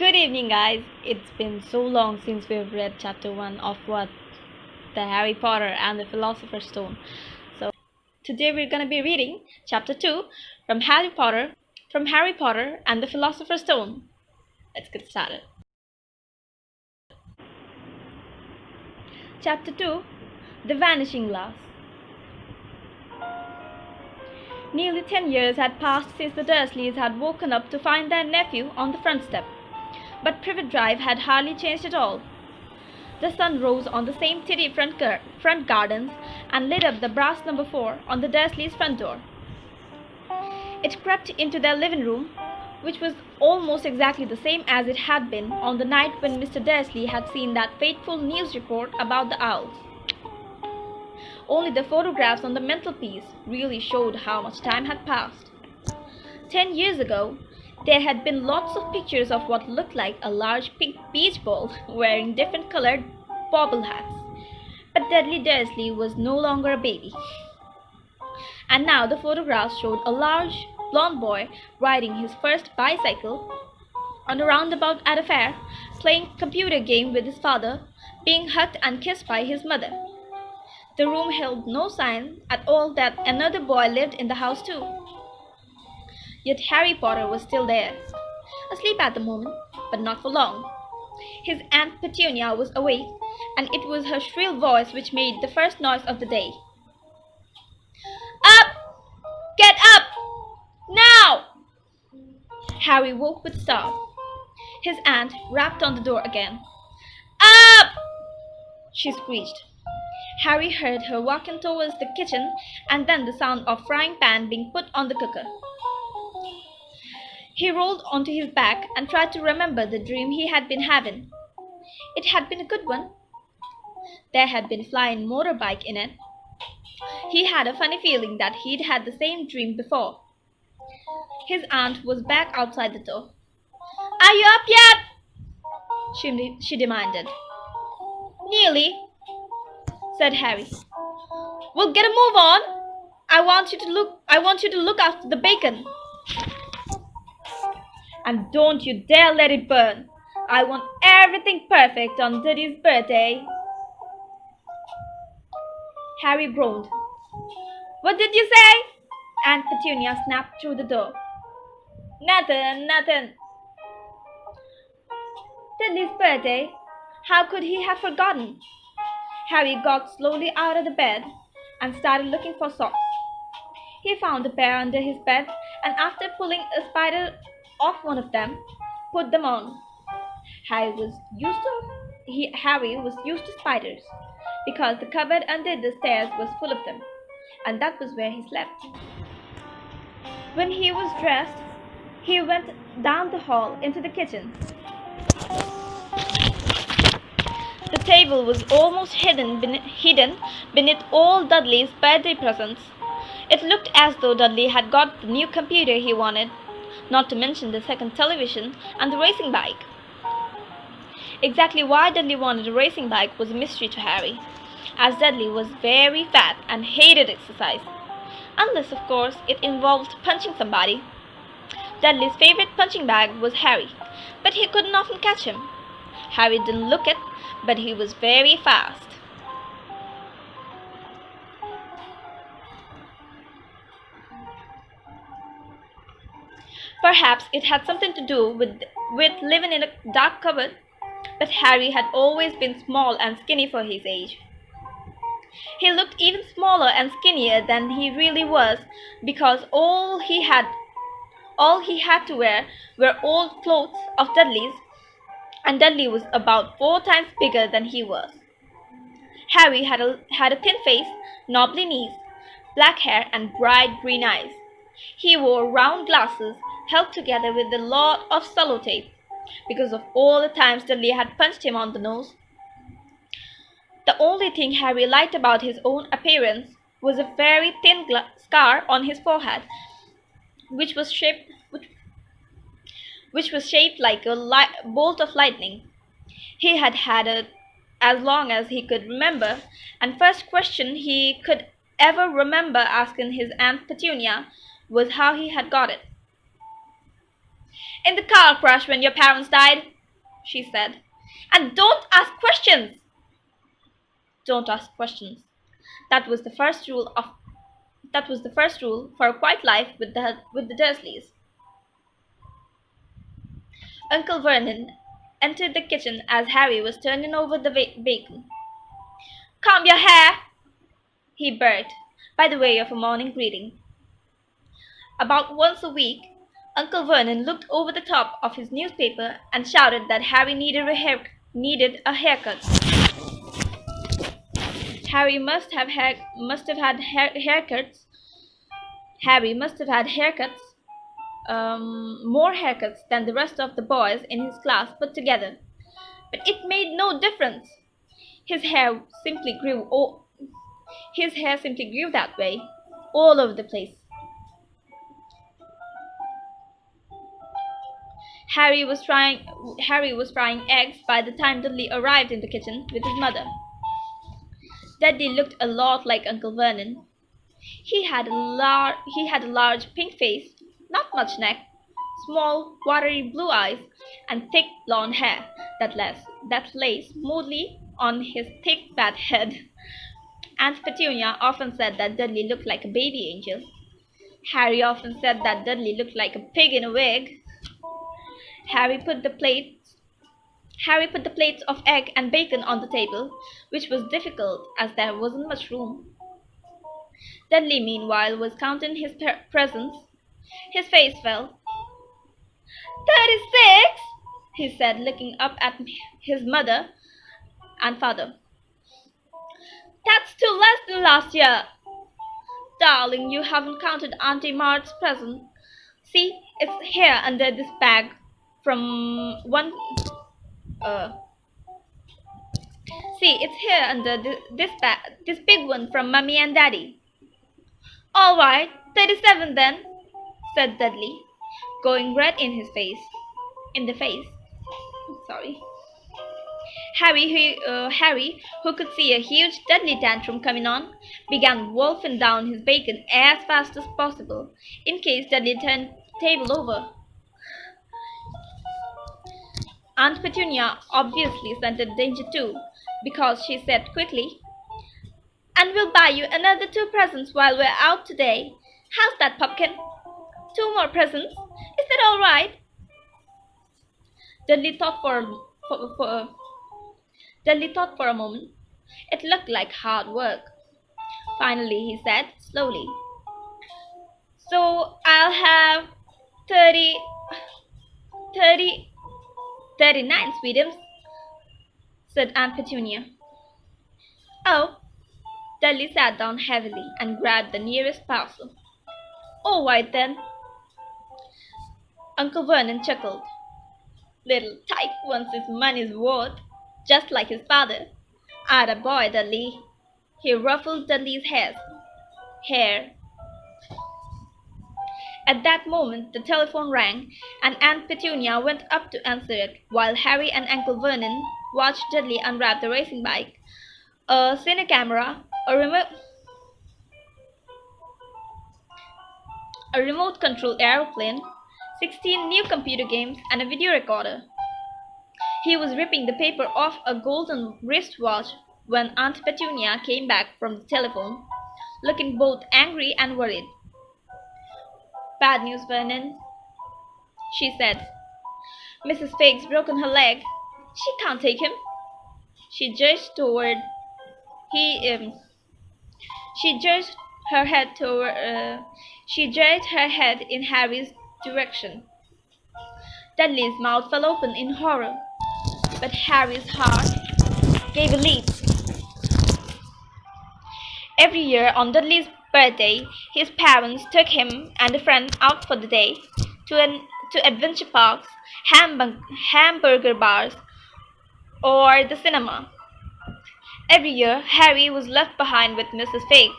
Good evening, guys. It's been so long since we've read chapter 1 of what? The Harry Potter and the Philosopher's Stone. So, today we're going to be reading chapter 2 from Harry Potter and the Philosopher's Stone. Let's get started. Chapter 2 The Vanishing Glass. Nearly 10 years had passed since the Dursleys had woken up to find their nephew on the front step. But Privet Drive had hardly changed at all. The sun rose on the same tidy front gardens and lit up the brass number 4 on the Dursleys' front door. It crept into their living room, which was almost exactly the same as it had been on the night when Mr. Dursley had seen that fateful news report about the owls. Only the photographs on the mantelpiece really showed how much time had passed. 10 years ago, there had been lots of pictures of what looked like a large pink beach ball wearing different colored bobble hats. But Dudley Dursley was no longer a baby. And now the photographs showed a large blond boy riding his first bicycle on a roundabout at a fair, playing a computer game with his father, being hugged and kissed by his mother. The room held no sign at all that another boy lived in the house too. Yet Harry Potter was still there, asleep at the moment, but not for long. His Aunt Petunia was awake, and it was her shrill voice which made the first noise of the day. Up! Get up! Now! Harry woke with a start. His aunt rapped on the door again. Up! She screeched. Harry heard her walking towards the kitchen, and then the sound of frying pan being put on the cooker. He rolled onto his back and tried to remember the dream he had been having. It had been a good one. There had been a flying motorbike in it. He had a funny feeling that he'd had the same dream before. His aunt was back outside the door. Are you up yet? She demanded. Nearly, said Harry. Well, get a move on. I want you to look after the bacon. And don't you dare let it burn. I want everything perfect on Dudley's birthday. Harry groaned. What did you say? Aunt Petunia snapped through the door. Nothing. Dudley's birthday? How could he have forgotten? Harry got slowly out of the bed and started looking for socks. He found a pair under his bed, and after pulling a spider off one of them, put them on. Harry was used to spiders, because the cupboard under the stairs was full of them, and that was where he slept. When he was dressed, he went down the hall into the kitchen. The table was almost hidden beneath all Dudley's birthday presents. It looked as though Dudley had got the new computer he wanted, not to mention the second television and the racing bike. Exactly why Dudley wanted a racing bike was a mystery to Harry, as Dudley was very fat and hated exercise, unless, of course, it involved punching somebody. Dudley's favorite punching bag was Harry, but he couldn't often catch him. Harry didn't look it, but he was very fast. Perhaps it had something to do with living in a dark cupboard, but Harry had always been small and skinny for his age. He looked even smaller and skinnier than he really was, because all he had to wear were old clothes of Dudley's, and Dudley was about 4 times bigger than he was. Harry had a thin face, knobbly knees, black hair, and bright green eyes. He wore round glasses held together with a lot of sellotape, because of all the times Dudley had punched him on the nose. The only thing Harry liked about his own appearance was a very thin scar on his forehead, which was shaped like a bolt of lightning. He had had it as long as he could remember, and first question he could ever remember asking his Aunt Petunia was how he had got it. In the car crash when your parents died, she said. And don't ask questions! Don't ask questions. That was the first rule of that was the first rule for a quiet life with the Dursleys. Uncle Vernon entered the kitchen as Harry was turning over the bacon. Comb your hair, he barked, by the way of a morning greeting. About once a week, Uncle Vernon looked over the top of his newspaper and shouted that Harry needed a haircut. Harry must have had haircuts. Harry must have had more haircuts than the rest of the boys in his class put together. But it made no difference. His hair simply grew. His hair simply grew that way, all over the place. Harry was frying eggs by the time Dudley arrived in the kitchen with his mother. Dudley looked a lot like Uncle Vernon. He had a large pink face, not much neck, small watery blue eyes, and thick blonde hair that lay smoothly on his thick fat head. Aunt Petunia often said that Dudley looked like a baby angel. Harry often said that Dudley looked like a pig in a wig. Harry put the plates of egg and bacon on the table, which was difficult as there wasn't much room. Dudley, meanwhile, was counting his presents. His face fell. 36, he said, looking up at his mother and father. That's 2 less than last year. Darling, you haven't counted Auntie Mart's present. See, it's here under this bag from one... See, it's here under this big one from Mummy and Daddy. All right, 37 then, said Dudley, going red in the face. Sorry. Harry, who could see a huge Dudley tantrum coming on, began wolfing down his bacon as fast as possible, in case Dudley turned the table over. Aunt Petunia obviously scented danger too, because she said quickly, "And we'll buy you another 2 presents while we're out today. How's that, Pumpkin? 2 more presents? Is that all right?" Dudley thought for a moment. It looked like hard work. Finally, he said slowly, "So I'll have 39 sweetums," said Aunt Petunia. "Oh." Dudley sat down heavily and grabbed the nearest parcel. "All right then." Uncle Vernon chuckled. "Little tyke wants his money's worth, just like his father. Atta boy, Dudley." He ruffled Dudley's hair. At that moment the telephone rang, and Aunt Petunia went up to answer it, while Harry and Uncle Vernon watched Dudley unwrap the racing bike, a cine camera, a remote-controlled aeroplane, 16 new computer games, and a video recorder. He was ripping the paper off a golden wristwatch when Aunt Petunia came back from the telephone, looking both angry and worried. "Bad news, Vernon," she said. "Mrs. Fig's broken her leg. She can't take him." She jerked her head in Harry's direction. Dudley's mouth fell open in horror, but Harry's heart gave a leap. Every year on Dudley's birthday, his parents took him and a friend out for the day to adventure parks, hamburger bars, or the cinema. Every year, Harry was left behind with Mrs. Fig,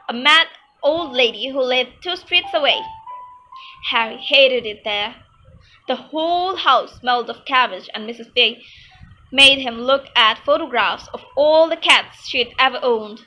a mad old lady who lived 2 streets away. Harry hated it there. The whole house smelled of cabbage, and Mrs. Fig made him look at photographs of all the cats she'd ever owned.